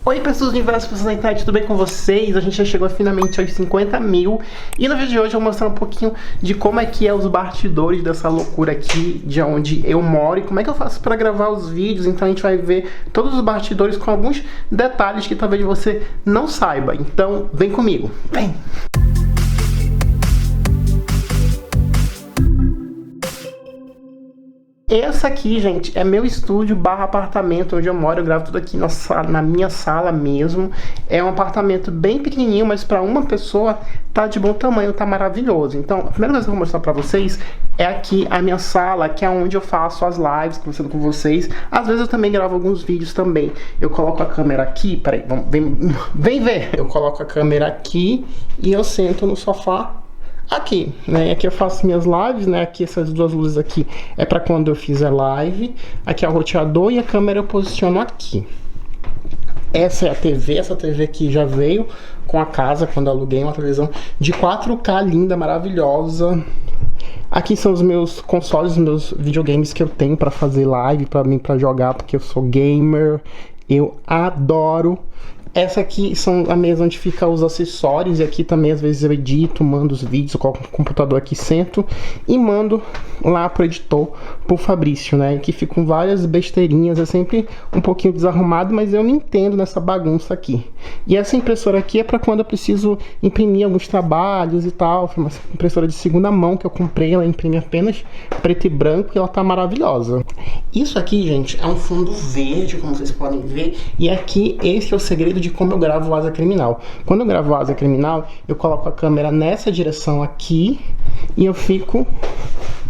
Oi pessoas do universo, pessoas da internet, tudo bem com vocês? A gente já chegou finalmente aos 50 mil. E no vídeo de hoje eu vou mostrar um pouquinho de como é que é os bastidores dessa loucura aqui, de onde eu moro, e como é que eu faço pra gravar os vídeos. Então a gente vai ver todos os bastidores com alguns detalhes que talvez você não saiba. Então vem comigo, vem! Essa aqui, gente, é meu estúdio barra apartamento onde eu moro. Eu gravo tudo aqui na minha sala mesmo. É um apartamento bem pequenininho, mas para uma pessoa tá de bom tamanho, tá maravilhoso. Então, a primeira coisa que eu vou mostrar pra vocês é aqui a minha sala, que é onde eu faço as lives, conversando com vocês. Às vezes eu também gravo alguns vídeos também. Eu coloco a câmera aqui, peraí, vem ver. Eu coloco a câmera aqui e eu sento no sofá aqui, né? Aqui eu faço minhas lives, né? Aqui essas duas luzes aqui é para quando eu fizer live. Aqui é o roteador e a câmera eu posiciono aqui. Essa é a TV, essa TV aqui já veio com a casa quando eu aluguei, uma televisão de 4K linda, maravilhosa. Aqui são os meus consoles, os meus videogames que eu tenho para fazer live, para jogar, porque eu sou gamer. Eu adoro. Essa aqui são a mesa onde fica os acessórios, e aqui também às vezes eu edito, mando os vídeos, eu coloco o computador aqui, sento e mando lá pro editor, pro Fabrício, né? Que ficam várias besteirinhas, é sempre um pouquinho desarrumado, mas eu me entendo nessa bagunça aqui. E essa impressora aqui é para quando eu preciso imprimir alguns trabalhos e tal. Foi uma impressora de segunda mão que eu comprei, ela imprime apenas preto e branco e ela tá maravilhosa. Isso aqui, gente, é um fundo verde, como vocês podem ver, e aqui esse é o segredo de como eu gravo o Asa Criminal. Quando eu gravo o Asa Criminal, eu coloco a câmera nessa direção aqui e eu fico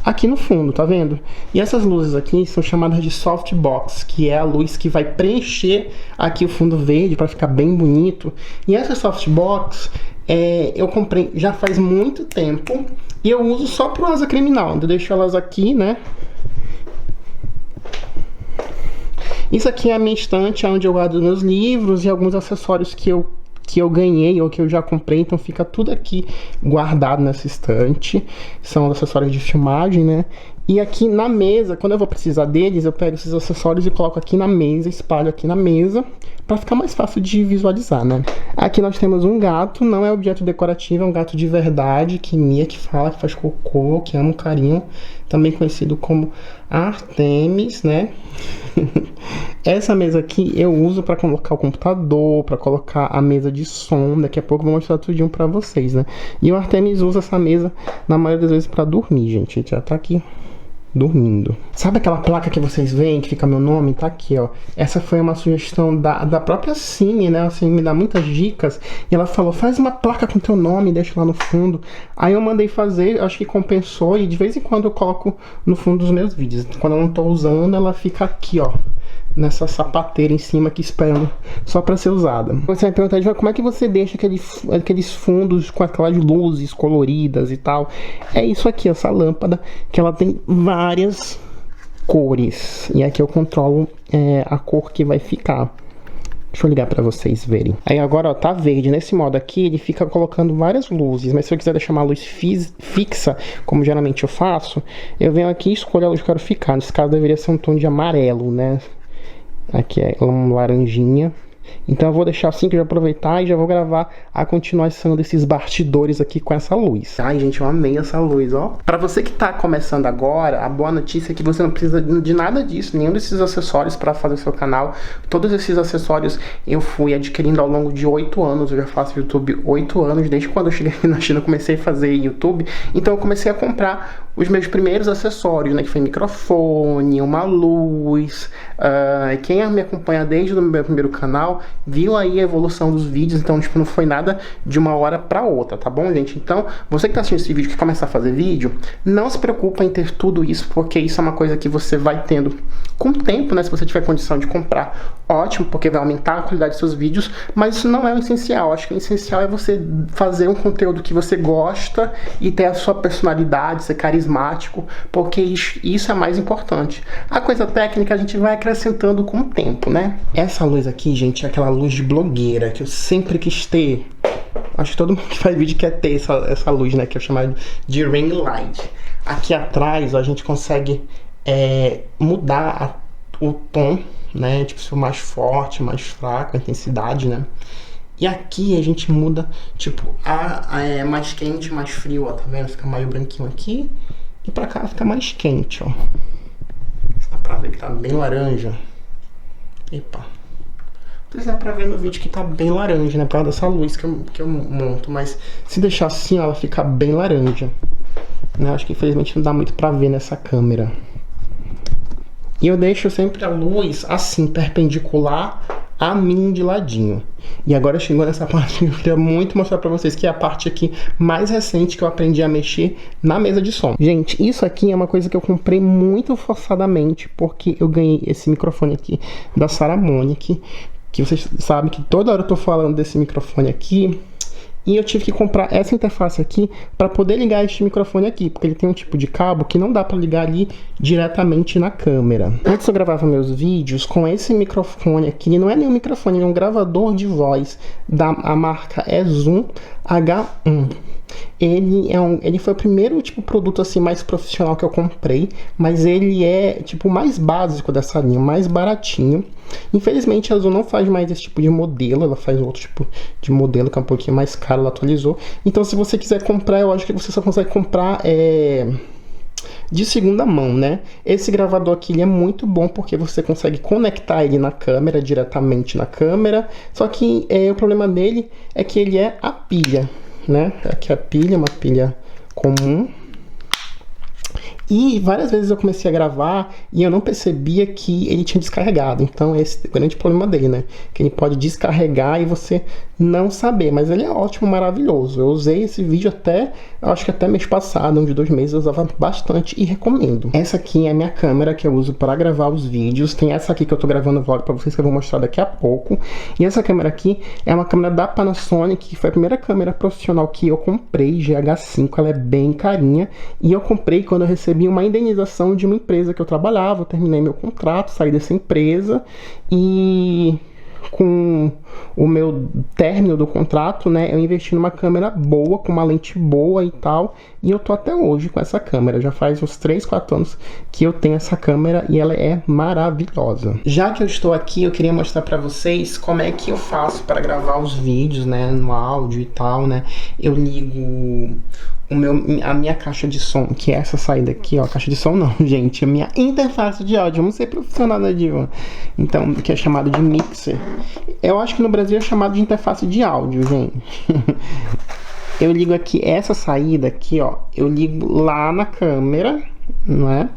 aqui no fundo, tá vendo? E essas luzes aqui são chamadas de softbox, que é a luz que vai preencher aqui o fundo verde para ficar bem bonito. E essa softbox eu comprei já faz muito tempo e eu uso só pro Asa Criminal. Eu deixo elas aqui, né? Isso aqui é a minha estante, onde eu guardo meus livros e alguns acessórios que eu ganhei ou que eu já comprei. Então fica tudo aqui guardado nessa estante. São os acessórios de filmagem, né? E aqui na mesa, quando eu vou precisar deles, eu pego esses acessórios e coloco aqui na mesa, espalho aqui na mesa, para ficar mais fácil de visualizar, né? Aqui nós temos um gato, não é objeto decorativo, é um gato de verdade, que Mia que fala, que faz cocô, que ama um carinho, também conhecido como Artemis, né? Essa mesa aqui eu uso para colocar o computador, para colocar a mesa de som. Daqui a pouco eu vou mostrar tudinho para vocês, né? E o Artemis usa essa mesa na maioria das vezes para dormir, gente. Ele já tá aqui dormindo. Sabe aquela placa que vocês veem, que fica meu nome? Tá aqui, ó. Essa foi uma sugestão da própria Cine, né? A Cine me dá muitas dicas. E ela falou, faz uma placa com teu nome e deixa lá no fundo. Aí eu mandei fazer, acho que compensou. E de vez em quando eu coloco no fundo dos meus vídeos. Quando eu não tô usando, ela fica aqui, ó, nessa sapateira em cima aqui, esperando só para ser usada. Você vai perguntar, como é que você deixa aqueles fundos com aquelas luzes coloridas e tal? É isso aqui, essa lâmpada, que ela tem várias cores. E aqui eu controlo a cor que vai ficar. Deixa eu ligar para vocês verem. Aí agora, ó, tá verde. Nesse modo aqui, ele fica colocando várias luzes. Mas se eu quiser deixar uma luz fixa, como geralmente eu faço, eu venho aqui e escolho a luz que eu quero ficar. Nesse caso, deveria ser um tom de amarelo, né? Aqui é um laranjinha. Então eu vou deixar assim, que eu já aproveitar e já vou gravar a continuação desses bastidores aqui com essa luz. Ai, gente, eu amei essa luz, ó. Pra você que tá começando agora, a boa notícia é que você não precisa de nada disso, nenhum desses acessórios pra fazer o seu canal. Todos esses acessórios eu fui adquirindo ao longo de 8 anos. Eu já faço YouTube 8 anos, desde quando eu cheguei aqui na China eu comecei a fazer YouTube. Então eu comecei a comprar os meus primeiros acessórios, né? Que foi microfone, uma luz. Quem me acompanha desde o meu primeiro canal viu aí a evolução dos vídeos. Então, tipo, não foi nada de uma hora pra outra, tá bom, gente? Então, você que tá assistindo esse vídeo, que começar a fazer vídeo, não se preocupa em ter tudo isso, porque isso é uma coisa que você vai tendo com o tempo, né? Se você tiver condição de comprar, ótimo, porque vai aumentar a qualidade dos seus vídeos, mas isso não é o essencial. Acho que o essencial é você fazer um conteúdo que você gosta e ter a sua personalidade, ser carismático, porque isso é mais importante. A coisa técnica a gente vai acrescentando com o tempo, né? Essa luz aqui, gente, é aquela luz de blogueira que eu sempre quis ter. Acho que todo mundo que faz vídeo quer ter essa luz, né? Que eu chamo de ring light. Aqui atrás, ó, a gente consegue mudar o tom né? Tipo, se for mais forte, mais fraco, a intensidade, né? E aqui a gente muda, tipo, é mais quente, mais frio, ó, tá vendo? Fica meio branquinho aqui. E pra cá fica mais quente, ó. Dá pra ver que tá bem laranja. Epa. Não sei se dá pra ver no vídeo que tá bem laranja, né? Por causa dessa luz que eu monto. Mas se deixar assim, ó, ela fica bem laranja. Né? Acho que infelizmente não dá muito pra ver nessa câmera. E eu deixo sempre a luz assim, perpendicular a mim de ladinho. E agora chegou nessa parte que eu queria muito mostrar pra vocês, que é a parte aqui mais recente que eu aprendi a mexer na mesa de som. Gente, isso aqui é uma coisa que eu comprei muito forçadamente, porque eu ganhei esse microfone aqui da Saramonic, que vocês sabem que toda hora eu tô falando desse microfone aqui. E eu tive que comprar essa interface aqui para poder ligar este microfone aqui, porque ele tem um tipo de cabo que não dá para ligar ali diretamente na câmera. Antes eu gravava meus vídeos com esse microfone aqui, ele não é nem um microfone, ele é um gravador de voz a marca é Zoom H1. Ele foi o primeiro tipo produto assim mais profissional que eu comprei, mas ele é tipo o mais básico dessa linha, mais baratinho. Infelizmente a Zoom não faz mais esse tipo de modelo, ela faz outro tipo de modelo que é um pouquinho mais caro, ela atualizou. Então se você quiser comprar, eu acho que você só consegue comprar de segunda mão, né? Esse gravador aqui ele é muito bom porque você consegue conectar ele na câmera, diretamente na câmera. Só que o problema dele é que ele é a pilha, né? Aqui a pilha, uma pilha comum. E várias vezes eu comecei a gravar e eu não percebia que ele tinha descarregado. Então esse é o grande problema dele, né? Que ele pode descarregar e você não saber. Mas ele é ótimo, maravilhoso. Eu usei esse vídeo até, acho que até mês passado, uns 2 meses, eu usava bastante e recomendo. Essa aqui é a minha câmera que eu uso para gravar os vídeos. Tem essa aqui que eu tô gravando o vlog para vocês que eu vou mostrar daqui a pouco. E essa câmera aqui é uma câmera da Panasonic, que foi a primeira câmera profissional que eu comprei, GH5. Ela é bem carinha. E eu comprei quando eu recebi uma indenização de uma empresa que eu trabalhava. Eu terminei meu contrato, saí dessa empresa e com o meu término do contrato, né, eu investi numa câmera boa, com uma lente boa e tal, e eu tô até hoje com essa câmera. Já faz uns 3, 4 anos que eu tenho essa câmera e ela é maravilhosa. Já que eu estou aqui, eu queria mostrar pra vocês como é que eu faço para gravar os vídeos, né, no áudio e tal, né. Eu ligo a minha caixa de som, que é essa saída aqui, ó. Caixa de som não, gente, a minha interface de áudio. Vamos ser profissional da Diva. Então, que é chamado de mixer. Eu acho que no Brasil é chamado de interface de áudio, gente. Eu ligo aqui essa saída aqui, ó. Eu ligo lá na câmera, não é?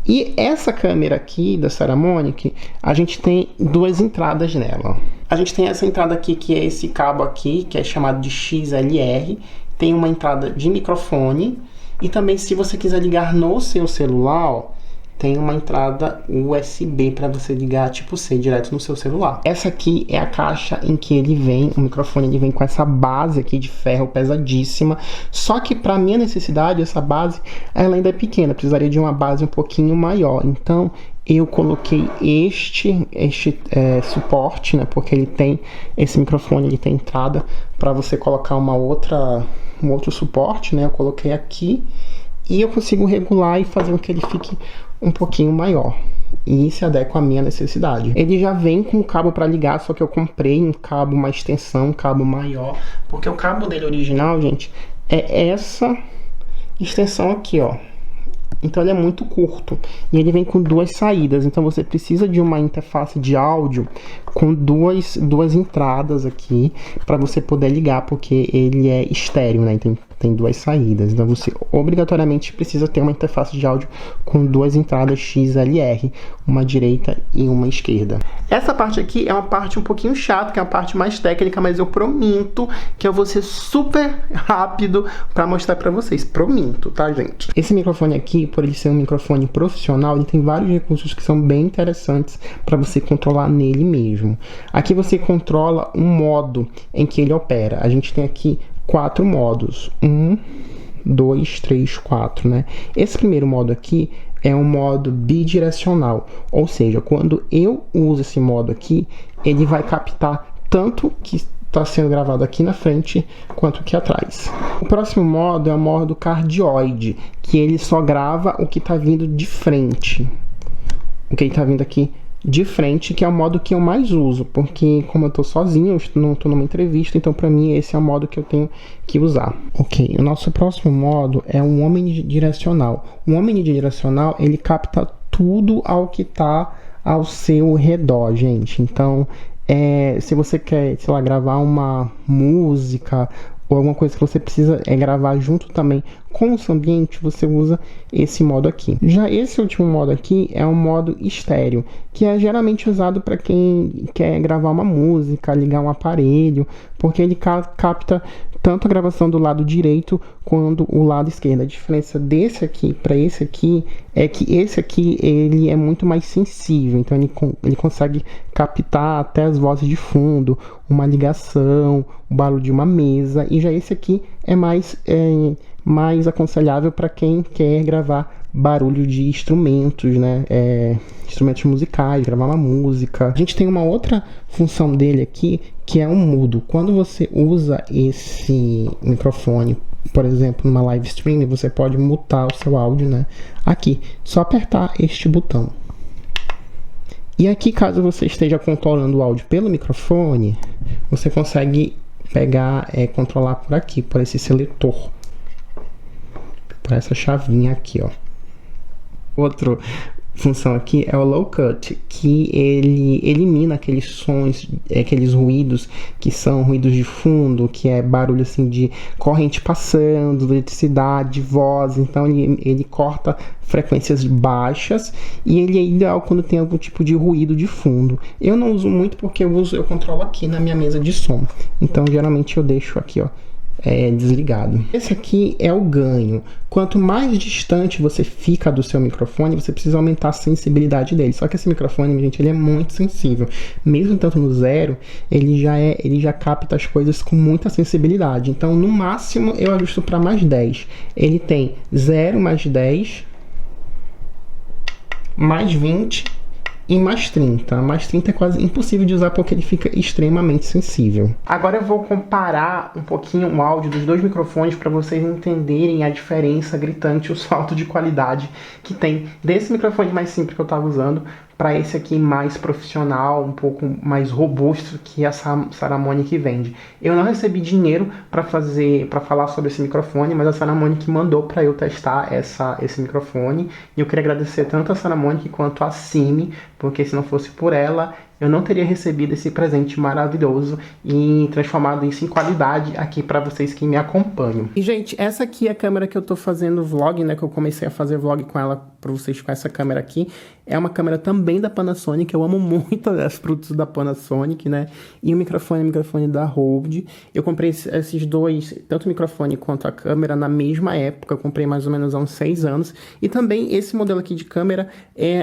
E essa câmera aqui da Saramonic, a gente tem 2 entradas nela. A gente tem essa entrada aqui, que é esse cabo aqui, que é chamado de XLR. Tem uma entrada de microfone. E também, se você quiser ligar no seu celular, ó, tem uma entrada USB para você ligar tipo C direto no seu celular. Essa aqui é a caixa em que ele vem, o microfone ele vem com essa base aqui de ferro pesadíssima. Só que para minha necessidade, essa base ela ainda é pequena, precisaria de uma base um pouquinho maior. Então eu coloquei este suporte, né? Porque ele tem esse microfone, ele tem entrada para você colocar um outro suporte, né? Eu coloquei aqui e eu consigo regular e fazer com que ele fique um pouquinho maior e se adequa à minha necessidade. Ele já vem com cabo para ligar, só que eu comprei um cabo, uma extensão, um cabo maior, porque o cabo dele original, gente, é essa extensão aqui, ó. Então ele é muito curto e ele vem com 2 saídas, então você precisa de uma interface de áudio com duas entradas aqui para você poder ligar, porque ele é estéreo, né? Tem 2 saídas, então você obrigatoriamente precisa ter uma interface de áudio com 2 entradas XLR, uma direita e uma esquerda. Essa parte aqui é uma parte um pouquinho chata, que é a parte mais técnica, mas eu prometo que eu vou ser super rápido para mostrar para vocês. Prometo, tá, gente? Esse microfone aqui, por ele ser um microfone profissional, ele tem vários recursos que são bem interessantes para você controlar nele mesmo. Aqui você controla um modo em que ele opera. A gente tem aqui 4 modos. 1, 2, 3, 4, né? Esse primeiro modo aqui é um modo bidirecional. Ou seja, quando eu uso esse modo aqui, ele vai captar tanto que está sendo gravado aqui na frente quanto aqui atrás. O próximo modo é o modo cardioide, que ele só grava o que está vindo de frente. O que está vindo aqui de frente, que é o modo que eu mais uso, porque como eu tô sozinho, eu não tô numa entrevista, então para mim esse é o modo que eu tenho que usar. Ok, o nosso próximo modo é um omnidirecional. O omnidirecional, ele capta tudo ao que tá ao seu redor, gente. Então, se você quer, sei lá, gravar uma música ou alguma coisa que você precisa gravar junto também com o seu ambiente, você usa esse modo aqui. Já esse último modo aqui é um modo estéreo, que é geralmente usado para quem quer gravar uma música, ligar um aparelho, porque ele capta tanto a gravação do lado direito quanto o lado esquerdo. A diferença desse aqui para esse aqui é que esse aqui ele é muito mais sensível, então ele consegue captar até as vozes de fundo, uma ligação, o barulho de uma mesa, e já esse aqui é mais aconselhável para quem quer gravar barulho de instrumentos, né? Instrumentos musicais, gravar uma música. A gente tem uma outra função dele aqui, que é um mudo. Quando você usa esse microfone, por exemplo, numa live stream, você pode mutar o seu áudio, né? Aqui, só apertar este botão. E aqui, caso você esteja controlando o áudio pelo microfone, você consegue pegar, controlar por aqui, por esse seletor. Por essa chavinha aqui, ó. Outra função aqui é o low cut, que ele elimina aqueles sons, aqueles ruídos que são ruídos de fundo, que é barulho assim de corrente passando, eletricidade, voz. Então ele corta frequências baixas e ele é ideal quando tem algum tipo de ruído de fundo. Eu não uso muito porque eu controlo aqui na minha mesa de som. Então geralmente eu deixo aqui, ó, desligado. Esse aqui é o ganho. Quanto mais distante você fica do seu microfone, você precisa aumentar a sensibilidade dele. Só que esse microfone, gente, ele é muito sensível. Mesmo tanto no zero, ele já capta as coisas com muita sensibilidade. Então, no máximo, eu ajusto para mais 10. Ele tem 0 mais 10, mais 20 e mais 30. Mais 30 é quase impossível de usar porque ele fica extremamente sensível. Agora eu vou comparar um pouquinho o áudio dos dois microfones para vocês entenderem a diferença gritante, o salto de qualidade que tem desse microfone mais simples que eu estava usando para esse aqui mais profissional, um pouco mais robusto que a Saramonic vende. Eu não recebi dinheiro para falar sobre esse microfone, mas a Saramonic mandou para eu testar esse microfone. E eu queria agradecer tanto a Saramonic quanto a Simi, porque se não fosse por ela, eu não teria recebido esse presente maravilhoso e transformado isso em qualidade aqui para vocês que me acompanham. E, gente, essa aqui é a câmera que eu tô fazendo vlog, né? Que eu comecei a fazer vlog com ela para vocês com essa câmera aqui. É uma câmera também da Panasonic. Eu amo muito os produtos da Panasonic, né? E o microfone é o microfone da Rode. Eu comprei esses dois, tanto o microfone quanto a câmera, na mesma época. Eu comprei mais ou menos há uns 6 anos. E também esse modelo aqui de câmera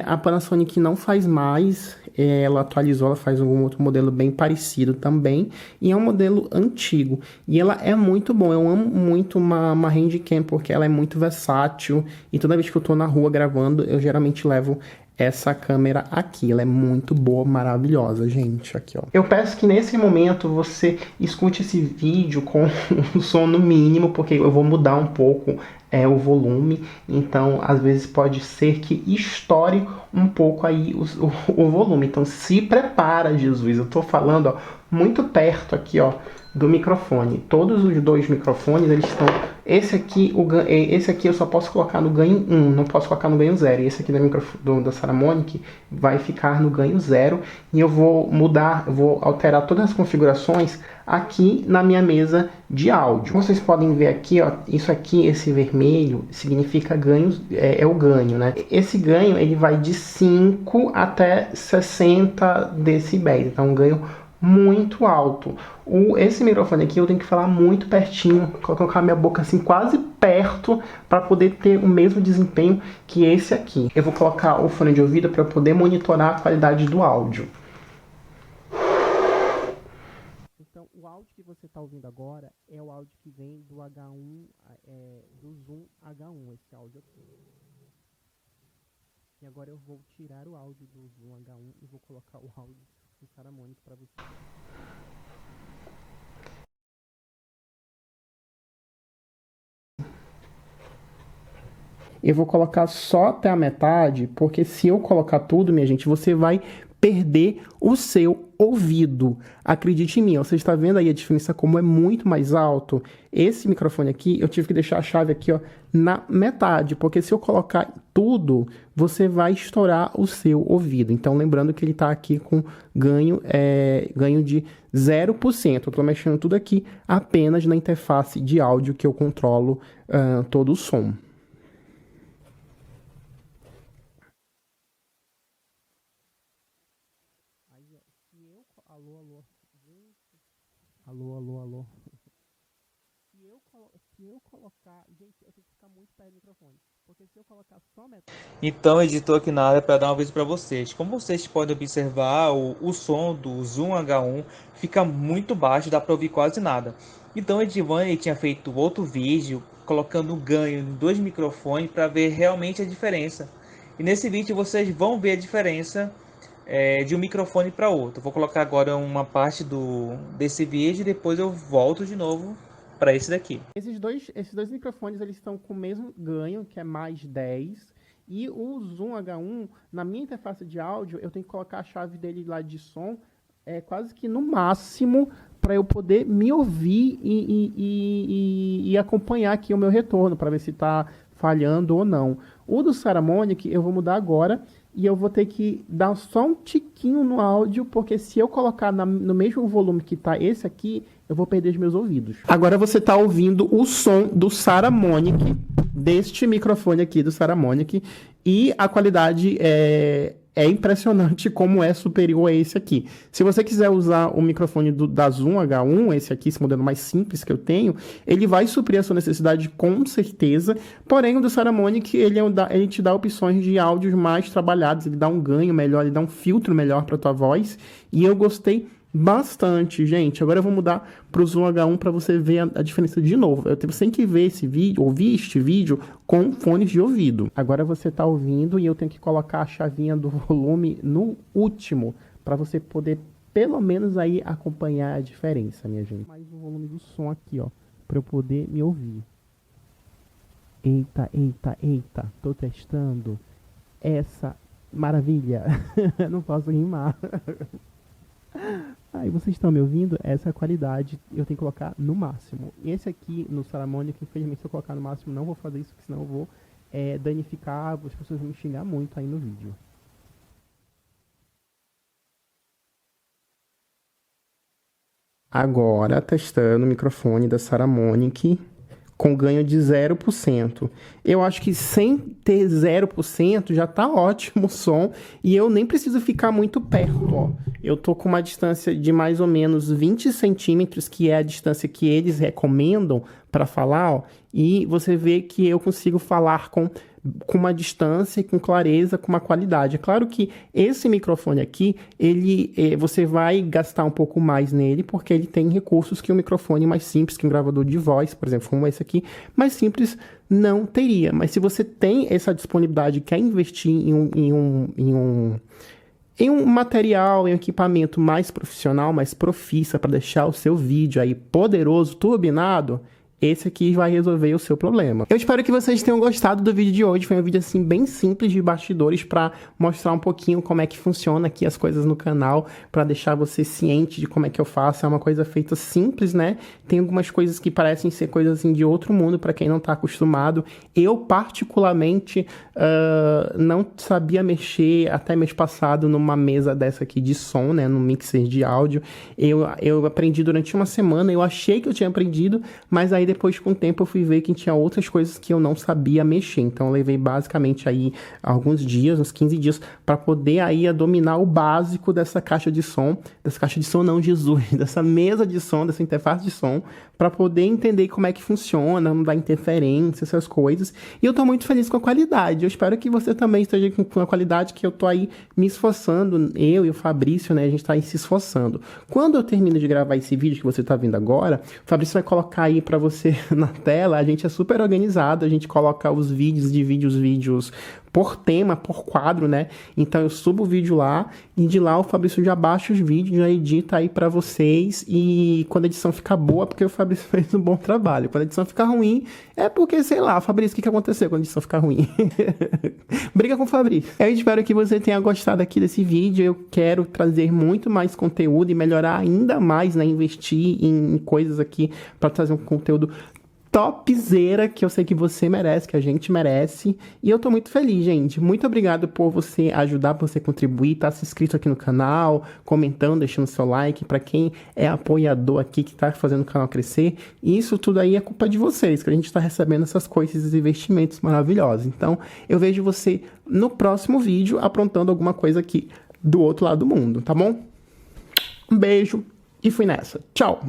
a Panasonic não faz mais. Ela atualizou, ela faz um outro modelo bem parecido também, e é um modelo antigo, e ela é muito bom. Eu amo muito uma Handicam, porque ela é muito versátil, e toda vez que eu tô na rua gravando, eu geralmente levo essa câmera aqui. Ela é muito boa, maravilhosa, gente. Aqui, ó. Eu peço que nesse momento você escute esse vídeo com o som no mínimo, porque eu vou mudar um pouco o volume, então às vezes pode ser que estoure um pouco aí o volume. Então se prepara, Jesus. Eu tô falando, ó, muito perto aqui, ó, do microfone. Todos os dois microfones, eles estão... Esse aqui eu só posso colocar no ganho 1, não posso colocar no ganho 0. E esse aqui da Saramonic vai ficar no ganho 0. E eu vou mudar, eu vou alterar todas as configurações aqui na minha mesa de áudio. Vocês podem ver aqui, ó, isso aqui, esse vermelho, significa ganho, é o ganho, né? Esse ganho, ele vai de 5 até 60 decibéis. Então, um ganho muito alto. Esse microfone aqui eu tenho que falar muito pertinho, colocar minha boca assim quase perto para poder ter o mesmo desempenho que esse aqui. Eu vou colocar o fone de ouvido para poder monitorar a qualidade do áudio. Então, o áudio que você está ouvindo agora é o áudio que vem do H1, do Zoom H1, esse áudio aqui. E agora eu vou tirar o áudio do Zoom H1 e vou colocar o áudio do Saramonic para você. Eu vou colocar só até a metade, porque se eu colocar tudo, minha gente, você vai perder o seu ouvido. Acredite em mim, você está vendo aí a diferença como é muito mais alto? Esse microfone aqui, eu tive que deixar a chave aqui, ó, na metade, porque se eu colocar tudo, você vai estourar o seu ouvido. Então, lembrando que ele está aqui com ganho de 0%. Eu estou mexendo tudo aqui apenas na interface de áudio que eu controlo todo o som. Alô. Se eu colocar... Gente, eu tenho que ficar muito perto do microfone. Porque se eu colocar só metade... Então, editor aqui na área para dar um aviso para vocês. Como vocês podem observar, o som do Zoom H1 fica muito baixo, dá para ouvir quase nada. Então, o Edivan tinha feito outro vídeo colocando ganho em 2 microfones para ver realmente a diferença. E nesse vídeo vocês vão ver a diferença de um microfone para outro. Vou colocar agora uma parte desse vídeo e depois eu volto de novo para esse daqui. Esses dois microfones, eles estão com o mesmo ganho, que é mais 10. E o Zoom H1, na minha interface de áudio, eu tenho que colocar a chave dele lá de som quase que no máximo para eu poder me ouvir e acompanhar aqui o meu retorno, para ver se está falhando ou não. O do Saramonic eu vou mudar agora e eu vou ter que dar só um tiquinho no áudio, porque se eu colocar no mesmo volume que está esse aqui, eu vou perder os meus ouvidos. Agora você está ouvindo o som do Saramonic, deste microfone aqui do Saramonic, e a qualidade é impressionante como é superior a esse aqui. Se você quiser usar o microfone da Zoom H1, esse aqui, esse modelo mais simples que eu tenho, ele vai suprir a sua necessidade com certeza, porém o do Saramonic, ele te dá opções de áudios mais trabalhados, ele dá um ganho melhor, ele dá um filtro melhor para tua voz, e eu gostei bastante, gente. Agora eu vou mudar para o Zoom H1 para você ver a diferença de novo. Você tem que ver esse vídeo, ouvir este vídeo com fones de ouvido. Agora você está ouvindo e eu tenho que colocar a chavinha do volume no último para você poder pelo menos aí acompanhar a diferença, minha gente. Mais o volume do som aqui, ó, para eu poder me ouvir. Eita. Tô testando essa maravilha. Não posso rimar. Aí vocês estão me ouvindo? Essa é a qualidade, eu tenho que colocar no máximo. Esse aqui no Saramonic, infelizmente, se eu colocar no máximo, não vou fazer isso, porque senão eu vou danificar, as pessoas vão me xingar muito aí no vídeo. Agora, testando o microfone da Saramonic com ganho de 0%. Eu acho que sem ter 0% já tá ótimo o som e eu nem preciso ficar muito perto, ó. Eu tô com uma distância de mais ou menos 20 centímetros, que é a distância que eles recomendam para falar, ó, e você vê que eu consigo falar com uma distância e com clareza, com uma qualidade. É claro que esse microfone aqui, você vai gastar um pouco mais nele, porque ele tem recursos que um microfone mais simples, que um gravador de voz, por exemplo, como esse aqui, mais simples, não teria. Mas se você tem essa disponibilidade, quer investir em um material, em um equipamento mais profissional, mais profissa, para deixar o seu vídeo aí poderoso, turbinado, esse aqui vai resolver o seu problema. Eu espero que vocês tenham gostado do vídeo de hoje. Foi um vídeo assim bem simples de bastidores para mostrar um pouquinho como é que funciona aqui as coisas no canal, para deixar você ciente de como é que eu faço. É uma coisa feita simples, né? Tem algumas coisas que parecem ser coisas assim de outro mundo para quem não está acostumado. Eu particularmente não sabia mexer até mês passado numa mesa dessa aqui de som, né? No mixer de áudio. Eu aprendi durante uma semana. Eu achei que eu tinha aprendido, mas aí depois, com o tempo, eu fui ver que tinha outras coisas que eu não sabia mexer. Então, eu levei basicamente aí alguns dias, uns 15 dias, para poder aí dominar o básico dessa caixa de som. Dessa caixa de som, não, Jesus. Dessa mesa de som, dessa interface de som, para poder entender como é que funciona, não dar interferência, essas coisas. E eu tô muito feliz com a qualidade. Eu espero que você também esteja com a qualidade que eu tô aí me esforçando. Eu e o Fabrício, né? A gente tá aí se esforçando. Quando eu termino de gravar esse vídeo que você tá vendo agora, o Fabrício vai colocar aí para você na tela. A gente é super organizado, a gente coloca os vídeos por tema, por quadro, né? Então eu subo o vídeo lá e de lá o Fabrício já baixa os vídeos, já edita aí pra vocês, e quando a edição ficar boa, porque o Fabrício fez um bom trabalho. Quando a edição ficar ruim, é porque, sei lá, Fabrício, o que aconteceu quando a edição ficar ruim? Briga com o Fabrício. Eu espero que você tenha gostado aqui desse vídeo. Eu quero trazer muito mais conteúdo e melhorar ainda mais, né? Investir em coisas aqui para trazer um conteúdo topzera que eu sei que você merece, que a gente merece. E eu tô muito feliz, gente. Muito obrigado por você ajudar, por você contribuir, tá se inscrito aqui no canal, comentando, deixando seu like. Pra quem é apoiador aqui, que tá fazendo o canal crescer, isso tudo aí é culpa de vocês, que a gente tá recebendo essas coisas, esses investimentos maravilhosos. Então, eu vejo você no próximo vídeo aprontando alguma coisa aqui do outro lado do mundo, tá bom? Um beijo e fui nessa. Tchau!